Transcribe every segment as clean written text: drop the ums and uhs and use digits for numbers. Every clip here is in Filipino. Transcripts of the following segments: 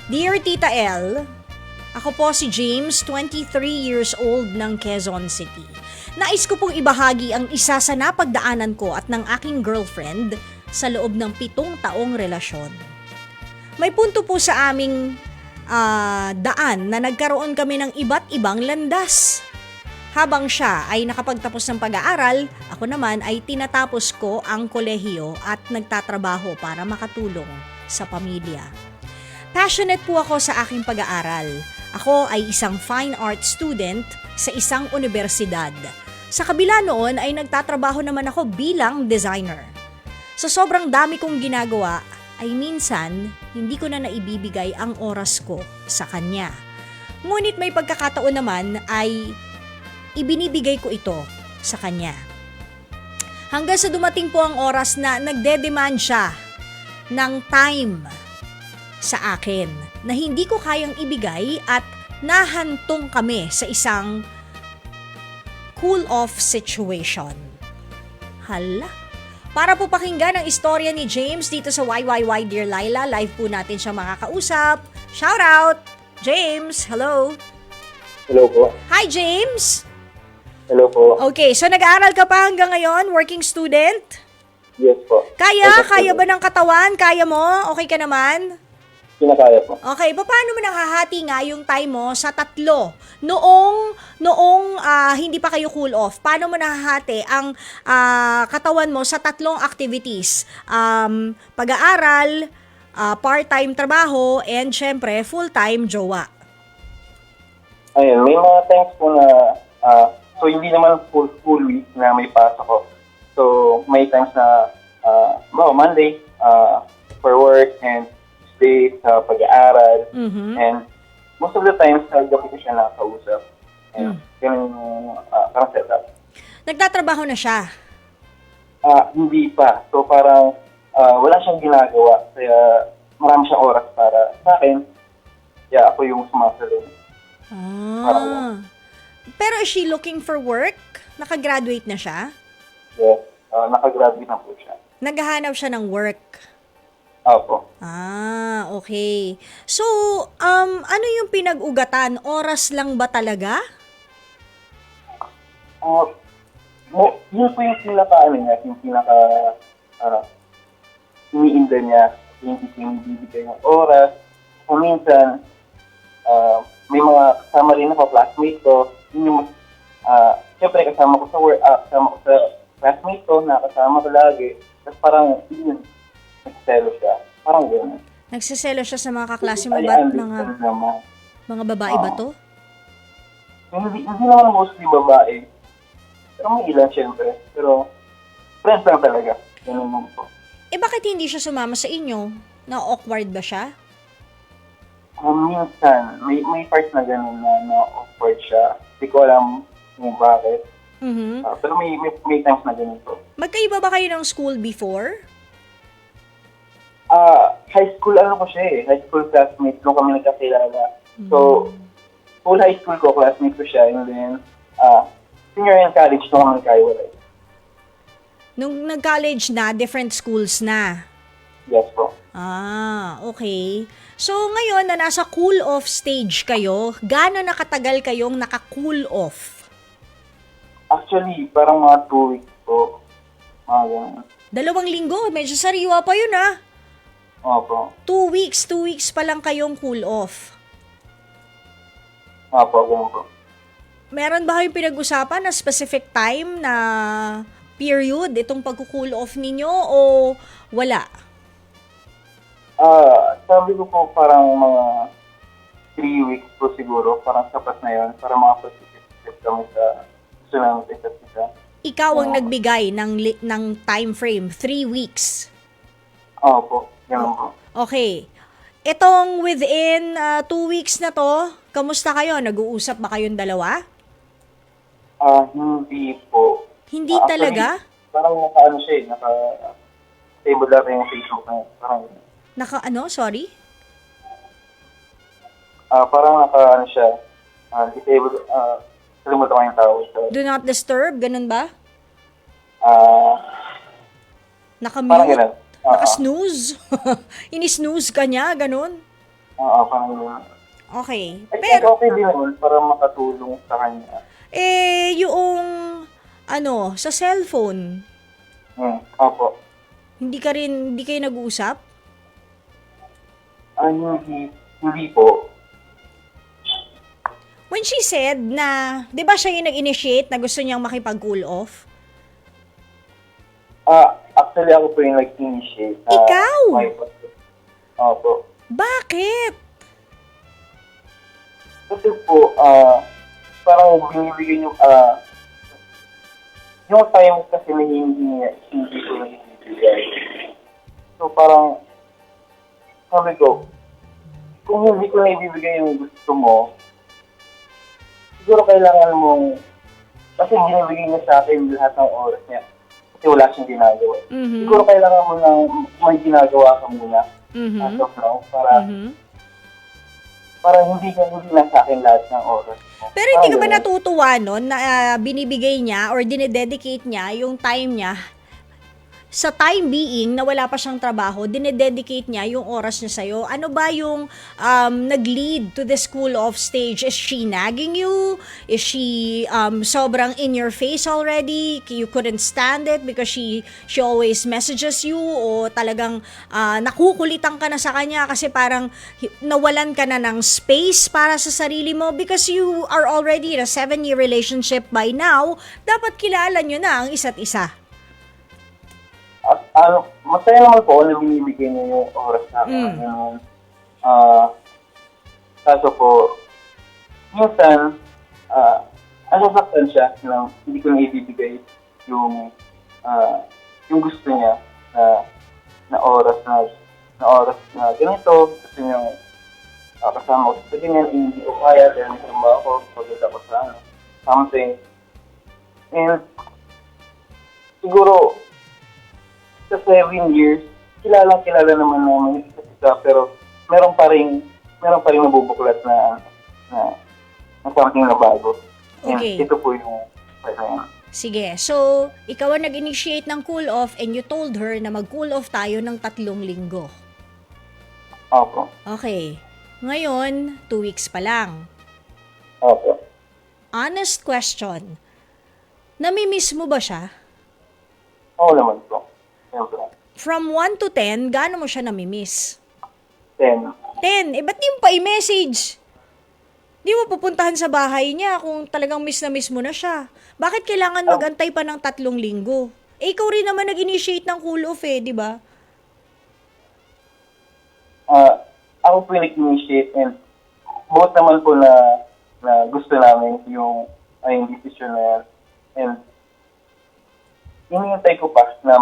Dear Tita L, ako po si James, 23 years old ng Quezon City. Nais ko pong ibahagi ang isa sa napagdaanan ko at ng aking girlfriend sa loob ng 7 taong relasyon. May punto po sa aming daan na nagkaroon kami ng iba't ibang landas. Habang siya ay nakapagtapos ng pag-aaral, ako naman ay tinatapos ko ang kolehiyo at nagtatrabaho para makatulong sa pamilya. Passionate po ako sa aking pag-aaral. Ako ay isang fine art student sa isang universidad. Sa kabila noon ay nagtatrabaho naman ako bilang designer. Sa sobrang dami kong ginagawa, ay minsan hindi ko na naibibigay ang oras ko sa kanya. Ngunit may pagkakataon naman ay ibinibigay ko ito sa kanya. Hanggang sa dumating po ang oras na nagde-demand siya ng time sa akin na hindi ko kayang ibigay at nahantong kami sa isang cool-off situation. Hala. Para po pakinggan ang istorya ni James dito sa YYY Dear Laila, live po natin siya makakausap. Shout out! James, hello! Hello po. Hi, James! Hello po. Okay, so nag-aaral ka pa hanggang ngayon? Working student? Yes po. Kaya ba ng katawan? Kaya mo? Okay ka naman? Kinakaya po. Okay, paano mo nakahati nga yung time mo sa 3? Noong hindi pa kayo cool off, paano mo nakahati ang katawan mo sa 3 activities? Pag-aaral, part-time trabaho, and syempre, full-time jowa. Ayun, may mga times po na, so hindi naman full week na may pasok ko. So, may times na, Monday, for work, and Tuesday sa pag-aaral, and most of the times, gabi ko siya nakakausap. And ganun yung parang setup. Nagtatrabaho na siya? Hindi pa. So, parang wala siyang ginagawa. Kaya marami siyang oras para sa akin. Kaya ako yung sumasalo. Pero is she looking for work? Nakagraduate na siya? Yes. Nakagraduate na po siya. Naghahanap siya ng work? Opo. Okay. So, ano yung pinag-ugatan? Oras lang ba talaga? Yun po yung iniinda niya, hindi pinibibigay ng oras. Kung minsan, may mga kasama rin ako, classmate ko, yun yung siyempre kasama ko sa work, kasama ko sa classmate ko, nakasama ko lagi. Tapos parang, yun, nagsiselo siya. Parang gano'n. Nagsiselo siya sa mga kaklase mo ba? Mga babae ba to? Hindi naman mostly babae. Pero may ilan, siyempre. Pero, friends lang talaga. Ganun mo po. Bakit hindi siya sumama sa inyo? Na-awkward ba siya? Minsan, may part na gano'n na awkward siya. Hindi ko alam kung bakit. Pero may times na gano'n po. Magkaiba ba kayo ng school before? High school ko siya eh. High school classmate ko kami nagkakilala. So, full high school ko, classmate ko siya. And then, senior and college ko kami nagkaiwalay. Nung nag-college na, different schools na? Yes po. Okay. So, ngayon na nasa cool-off stage kayo, gaano nakatagal kayong naka-cool off? Actually, parang mga 2 weeks po. Mga ganun. 2 linggo, medyo sariwa pa yun Opo. 2 weeks pa lang kayong cool off. Opo, ganun po. Meron ba kayong pinag-usapan na specific time na period itong pag-cool off ninyo o wala? Sabi ko po parang mga 3 weeks po siguro. Parang sapat na yun para makapag-isip kami sa gusto namin sa isa't isa. Ikaw ang nagbigay ng time frame, 3 weeks. Opo, ganun po. Okay. Itong within 2 weeks na to, kamusta kayo? Nag-uusap ba kayong dalawa? Hindi po. Hindi talaga? Parang naka-ano siya eh, naka-stable lang yung Facebook na yun. Parang Sorry? Parang naka-ano siya, disable, kalimutan ko yung tawag. So, Do not disturb, ganun ba? parang Naka-mute? ganun. Naka-snooze? Ini-snooze ka niya, ganun? Oo, parang gano'n. Okay. I think Pero, okay din naman para makatulong sa kanya. yung, sa cellphone, Opo. hindi kayo nag-uusap? Hindi po. When she said na, di ba siya yung nag-initiate na gusto niyang makipag-cool off? Actually, ako po yung nag-initiate. Ikaw? Opo. Bakit? Kasi po, parang binibigyan yung time kasi na hindi ko nabibigay. So parang, sabi ko, kung hindi ko na ibibigay yung gusto mo, siguro kailangan mong, kasi binibigay niya sa akin lahat ng oras niya. Kasi wala siyang ginagawa. Mhm. Siguro kailangan mo nang may ginagawa ka muna. As Mhm. of now, para Mhm. hindi na sa akin lahat ng oras mo. Pero hindi ka ba Parang ganun. natutuwa nun na binibigay niya or dinededicate niya yung time niya sa time being na wala pa siyang trabaho, dinededicate niya yung oras niya sa'yo? Ano ba yung nag-lead to the school off stage? Is she nagging you? Is she sobrang in your face already? You couldn't stand it because she always messages you? O talagang nakukulitan ka na sa kanya kasi parang nawalan ka na ng space para sa sarili mo because you are already in a 7-year relationship by now, dapat kilala nyo na ang isa't isa. Masaya naman po na binibigay niya yung oras sa akin. Kaso po, minsan, nasasaktan siya na hindi ko na ibibigay yung, yung gusto niya na oras na ganito. Gusto niya kasama ko sa ganyan, hindi ko kaya dahil may trabaho ko, pagod ako sa something. And siguro, sa 7 years, kilala naman namin isa't isa, pero meron pa rin nabubuklat na something na bago. And Okay. ito po yung part na yun. Sige, so ikaw ang nag-initiate ng cool off and you told her na mag-cool off tayo ng 3 linggo. Opo. Okay. Ngayon, 2 weeks pa lang. Opo. Honest question. Namimiss mo ba siya? Oo naman po. Siyempre. From 1 to 10, gaano mo siya namimiss? 10. 10. Ba't di mo pa i-message? Di mo pupuntahan sa bahay niya kung talagang miss na miss mo na siya. Bakit kailangan magantay pa ng 3 linggo? Ikaw rin naman nag-initiate ng cool off di ba? Ako po yung nag-initiate and both naman po na gusto namin yung decision na yan. And hinihintay ko pa na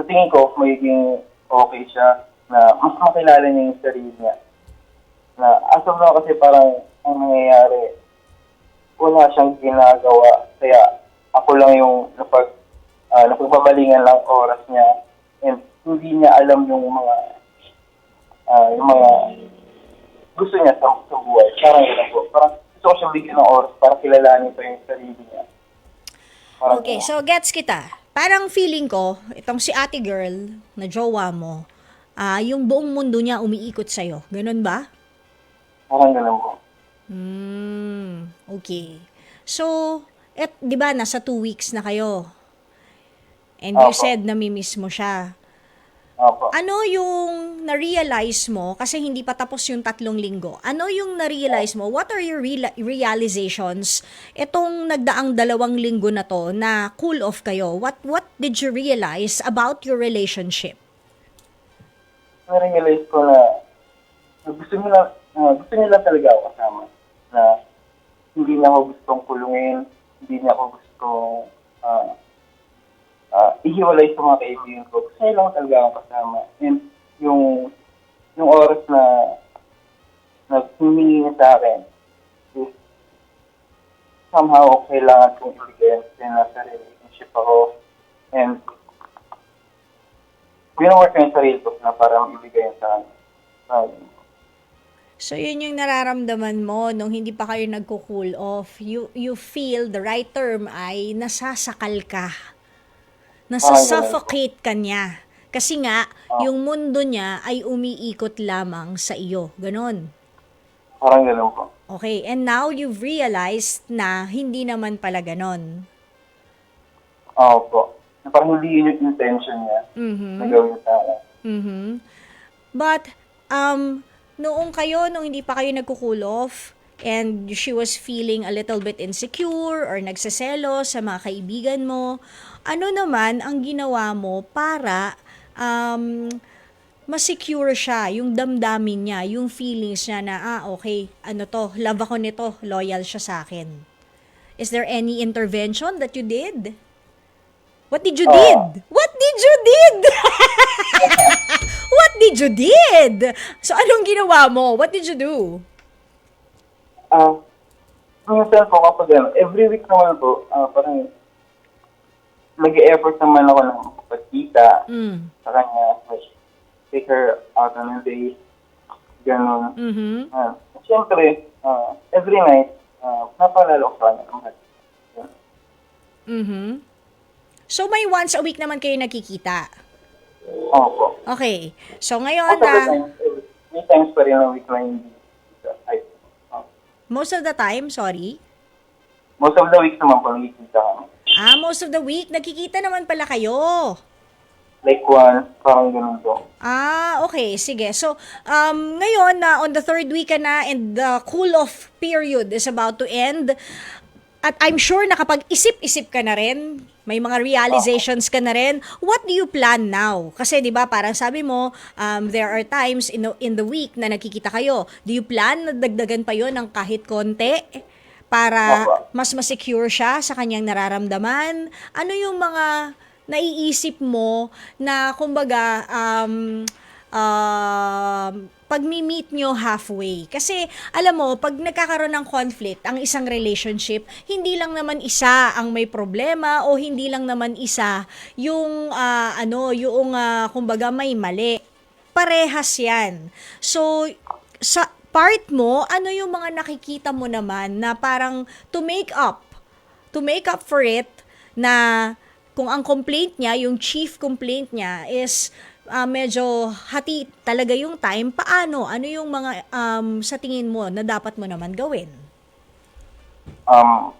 tingin ko magiging okay siya na mas makilala niya yung sarili niya. Na as of now kasi parang ang nangyayari, wala siyang ginagawa. Kaya ako lang yung napagbabalingan lang oras niya and hindi niya alam yung mga gusto niya sa buhay. Parang yun po. Parang gusto ko siyang bigyan ng oras para kilalanin pa yung sarili niya. Parang Okay, so gets kita. Parang feeling ko, itong si ate girl na jowa mo, yung buong mundo niya umiikot sa'yo. Ganun ba? parang ganun po. Okay. So, di ba, nasa 2 weeks na kayo. And you Opo. said namimiss mo siya. Opo. Ano yung na-realize mo, kasi hindi pa tapos yung 3 linggo, ano yung na-realize mo? What are your realizations itong nagdaang 2 linggo na to na cool off kayo? What did you realize about your relationship? Na-realize ko na gusto nila talaga ako kasama. Na hindi niya ako gustong kulungin, hindi niya ako gustong ihiwalay sa mga kaibigan ko. Gusto niya lang talaga ako kasama. And yung oras na humingi niya sa akin is somehow kailangan kong ibigay kasi nasa relationship ako. And wino-work ko yung sarili ko na parang ibigay sa akin. So, yun yung nararamdaman mo nung hindi pa kayo nagko-cool off. You feel, the right term ay nasasakal ka. Nasa-suffocate ka niya. Kasi nga, yung mundo niya ay umiikot lamang sa iyo. Ganon. Parang ganun po. Okay, and now you've realized na hindi naman pala ganon. Oo po. Na parang hindi yun yung intention niya na gawin sa akin. Mhm. But, noong nung hindi pa kayo nagko-cool off, and she was feeling a little bit insecure or nagseselos sa mga kaibigan mo, ano naman ang ginawa mo para ma-secure siya, yung damdamin niya, yung feelings niya na, okay, ano to, love ako nito, loyal siya sa akin. Is there any intervention that you did? What did you did? What did you did? What did you did? So, anong ginawa mo? What did you do? Minsan po kapag every week naman po, parang nag-e-effort naman ako ng pagkita sa kanya, like, take her out on a date, gano'n. Siyempre, every night, napalala ko sa kanya. So, may once a week naman kayo nakikita? Opo. Okay. So, ngayon May times pa rin ang week na hindi. most of the time, sorry? Most of the week naman po nakikita kami. Most of the week, nakikita naman pala kayo. Like once, parang ganun po. Okay. Sige. So, ngayon na on the third week ka na and the cool-off period is about to end, at I'm sure nakapag-isip-isip ka na rin, may mga realizations ka na rin, what do you plan now? Kasi 'di ba parang sabi mo, there are times in the week na nakikita kayo. Do you plan na dagdagan pa 'yon ng kahit konti para mas ma-secure siya sa kanyang nararamdaman? Ano yung mga naiisip mo na kumbaga pag-meet nyo halfway. Kasi, alam mo, pag nagkakaroon ng conflict, ang isang relationship, hindi lang naman isa ang may problema o hindi lang naman isa yung, kumbaga may mali. Parehas yan. So, sa part mo, ano yung mga nakikita mo naman na parang to make up for it na kung ang complaint niya, yung chief complaint niya is medyo hati talaga yung time, paano? Ano yung mga sa tingin mo na dapat mo naman gawin? Ang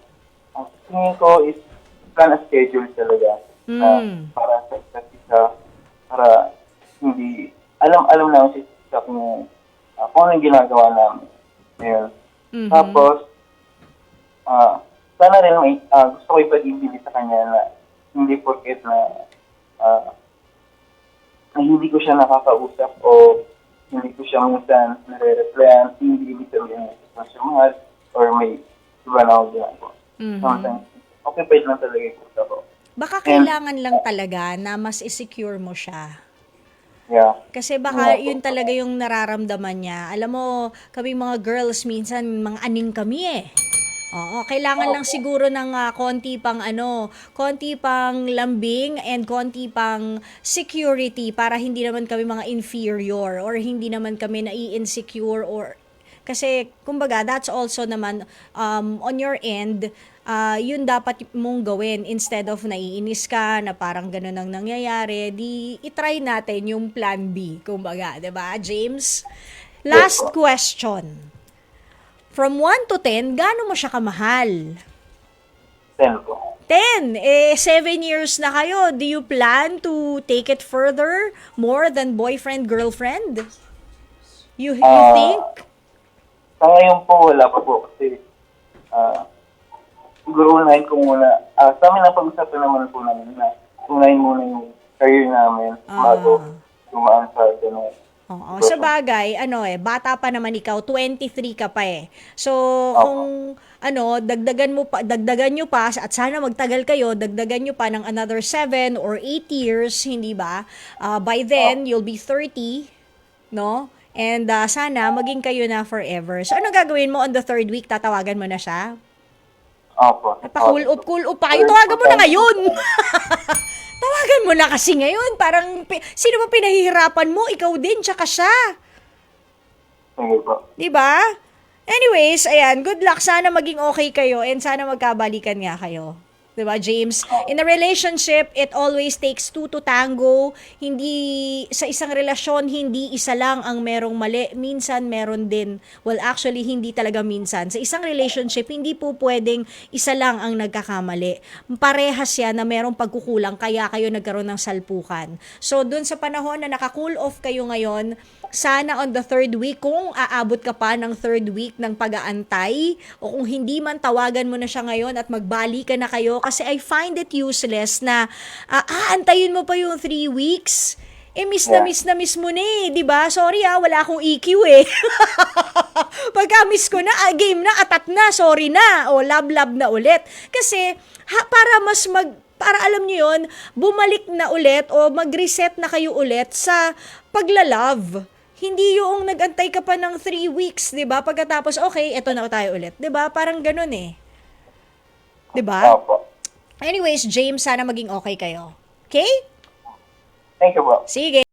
tingin ko is plan a schedule talaga para sa isa't isa, para hindi alam na si isa kung ano yung ginagawa namin ngayon. Tapos sana rin may gusto ko ipag-ibig sa kanya na hindi porket na hindi ko siya nakakausap o hindi ko siya minsan nare-replyan, hindi ibig sabihin na siya mahal or may iba na ako ginagawa. Sometimes, occupied lang talaga yung kusa ko. Baka kailangan lang talaga na mas i-secure mo siya. Yeah. Kasi baka yun talaga yung nararamdaman niya. Alam mo, kami mga girls, minsan mga aning kami eh. Oo, kailangan lang siguro ng konti pang lambing and konti pang security para hindi naman kami mga inferior or hindi naman kami nai-insecure or kasi kumbaga that's also naman on your end yun dapat mong gawin instead of naiinis ka na parang ganun ang nangyayari, di itry natin yung plan B, kumbaga, 'di ba, James? Last question. From 1 to 10, gaano mo siya kamahal? 10 po. 10. 7 years na kayo. Do you plan to take it further? More than boyfriend, girlfriend? You think? Sa ngayon po, wala pa po. Kasi, siguro unahin ko muna. Sa amin ang pag-usapan naman po namin na unahin muna yung career namin bago dumaan sa gano'n. Oo, sa bagay, bata pa naman ikaw, 23 ka pa eh. So, kung dagdagan nyo pa at sana magtagal kayo, dagdagan nyo pa ng another 7 or 8 years, hindi ba? By then, you'll be 30, no? And sana maging kayo na forever. So, ano gagawin mo on the third week? Tatawagan mo na siya? Opo. Pa-cool up pa kayo. Tawagan mo na ngayon! Tawagan mo na kasi ngayon. Parang, sino ba pinahihirapan mo? Ikaw din, tsaka siya. Sige po. Diba? Anyways, ayan, good luck. Sana maging okay kayo and sana magkabalikan nga kayo. 'Di ba, James? In a relationship, it always takes two to tango. Hindi sa isang relasyon, hindi isa lang ang merong mali. Minsan meron din. Well, actually hindi talaga minsan. Sa isang relationship, hindi po pwedeng isa lang ang nagkakamali. Parehas yan na merong pagkukulang kaya kayo nagkaroon ng salpukan. So, dun sa panahon na naka-cool off kayo ngayon, sana on the third week, kung aabot ka pa ng third week ng pag-aantay, o kung hindi man, tawagan mo na siya ngayon at magbalikan na kayo, kasi I find it useless na aantayin mo pa yung 3 weeks. Miss na miss mo na di ba? Sorry wala akong EQ eh. Pagka miss ko na, game na, atat na, sorry na, o love na ulit. Kasi, para alam niyo yon, bumalik na ulit o mag-reset na kayo ulit sa pagla-love. Hindi yung nag-antay ka pa ng 3 weeks, 'di ba? Pagkatapos, okay, eto na tayo ulit. 'Di ba? Parang ganun eh. 'Di ba? Opo. Anyways, James, sana maging okay kayo. Okay? Thank you po. Sige.